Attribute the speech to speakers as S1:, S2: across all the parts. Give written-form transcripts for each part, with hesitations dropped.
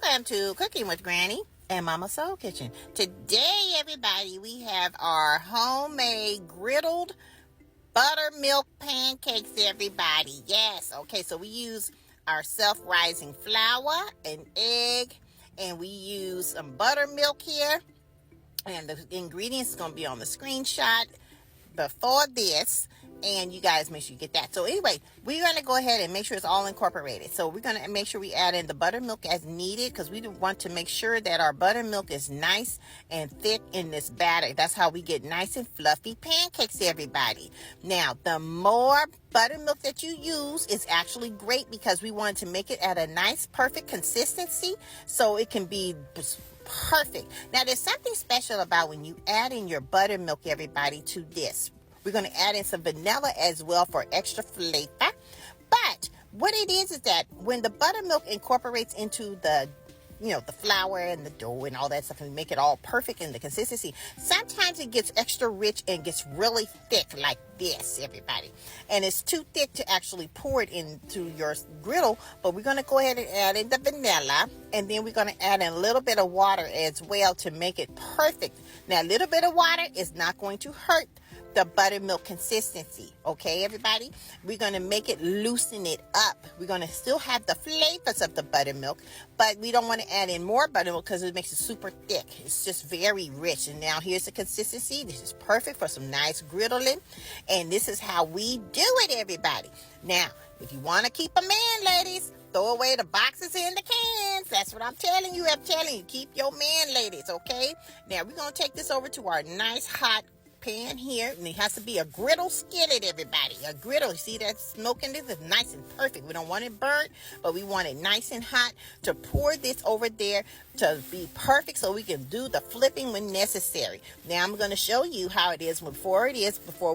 S1: Welcome to Cooking with Granny and Mama Soul Kitchen. Today, everybody, we have our homemade griddled buttermilk pancakes, everybody. Yes, okay, so we use our self-rising flour, an egg, and we use some buttermilk here. And the ingredients is going to be on the screenshot before this, and you guys make sure you get that. So anyway, we're going to go ahead and make sure it's all incorporated. So we're going to make sure we add in the buttermilk as needed, because we want to make sure that our buttermilk is nice and thick in this batter. That's how we get nice and fluffy pancakes, everybody. Now, the more buttermilk that you use is actually great, because we want to make it at a nice, perfect consistency so it can be perfect. Now, there's something special about when you add in your buttermilk, everybody, to this. We're going to add in some vanilla as well for extra flavor. But what it is that when the buttermilk incorporates into the the flour and the dough and all that stuff and make it all perfect in the consistency, sometimes it gets extra rich and gets really thick like this, everybody. And it's too thick to actually pour it into your griddle, but we're going to go ahead and add in the vanilla, and then we're going to add in a little bit of water as well to make it perfect. Now, a little bit of water is not going to hurt the buttermilk consistency, okay, everybody? We're going to make it loosen it up. We're going to still have the flavors of the buttermilk, but we don't want to add in more buttermilk because it makes it super thick. It's just very rich. And now here's the consistency. This is perfect for some nice griddling, and this is how we do it, everybody. Now, if you want to keep a man, ladies, throw away the boxes and the cans. That's what I'm telling you. I'm telling you, keep your man, ladies, okay? Now, we're going to take this over to our nice hot pan here, and it has to be a griddle skillet, everybody. A griddle. You see that smoke in this is nice and perfect. We don't want it burnt, but we want it nice and hot to pour this over there to be perfect so we can do the flipping when necessary. Now I'm going to show you how it is before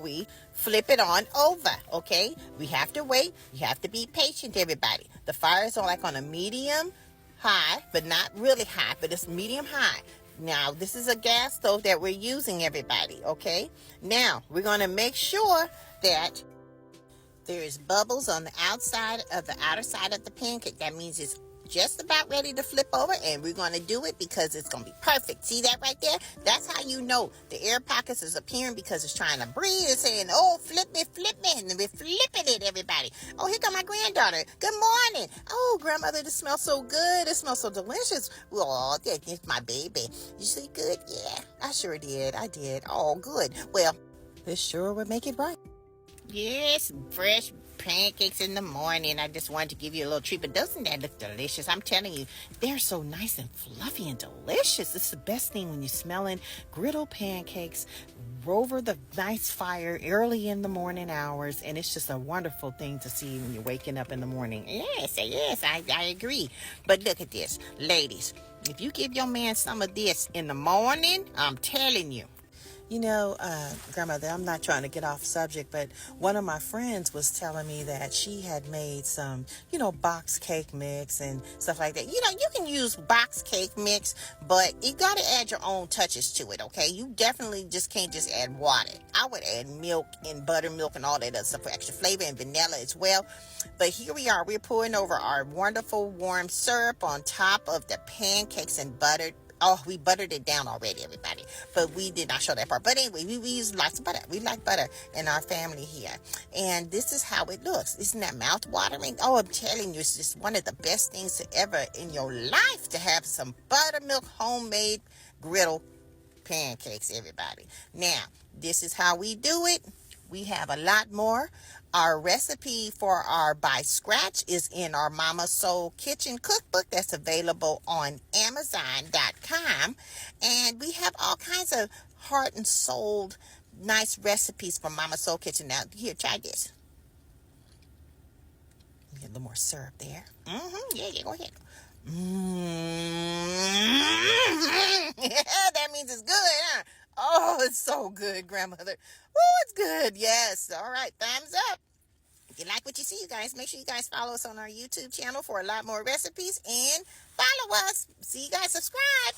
S1: we flip it on over, okay? We have to wait. You have to be patient, everybody. The fire is on a medium high, but not really high, but it's medium high. Now, this is a gas stove that we're using, everybody, okay? Now, we're going to make sure that there is bubbles on the outside of the outer side of the pancake. That means it's just about ready to flip over, and we're going to do it because it's going to be perfect. See that right there? That's how you know the air pockets is appearing, because it's trying to breathe. It's saying, oh, flip me, and we're flipping it, everybody. Oh, here come my granddaughter. Good morning. Oh, grandmother, this smells so good. It smells so delicious. Oh, it's my baby. You see good? Yeah, I sure did. I did. Oh, good. Well, this sure would make it right. Yes, fresh pancakes in the morning. I just wanted to give you a little treat, but doesn't that look delicious? I'm telling you, they're so nice and fluffy and delicious. It's the best thing when you're smelling griddle pancakes over the nice fire early in the morning hours, and it's just a wonderful thing to see when you're waking up in the morning. Yes, I agree. But look at this, ladies. If you give your man some of this in the morning, I'm telling you. Grandmother, I'm not trying to get off subject, but one of my friends was telling me that she had made some, box cake mix and stuff like that. You can use box cake mix, but you got to add your own touches to it, okay? You definitely just can't just add water. I would add milk and buttermilk and all that other stuff for extra flavor, and vanilla as well. But here we are. We're pouring over our wonderful warm syrup on top of the pancakes and buttered. Oh, we buttered it down already, everybody. But we did not show that part. But anyway, we use lots of butter. We like butter in our family here. And this is how it looks. Isn't that mouth-watering? Oh, I'm telling you, it's just one of the best things to ever in your life to have some buttermilk homemade griddle pancakes, everybody. Now, this is how we do it. We have a lot more. Our recipe for our by scratch is in our Mama Soul Kitchen cookbook that's available on Amazon.com. And we have all kinds of heart and soul nice recipes from Mama Soul Kitchen. Now, here, try this. Get a little more syrup there. Yeah, go ahead. Yeah, that means it's good, huh? Oh, it's so good, grandmother. Oh, it's good. Yes. All right. Thumbs up. If you like what you see, you guys, make sure you guys follow us on our YouTube channel for a lot more recipes, and follow us. See you guys. Subscribe.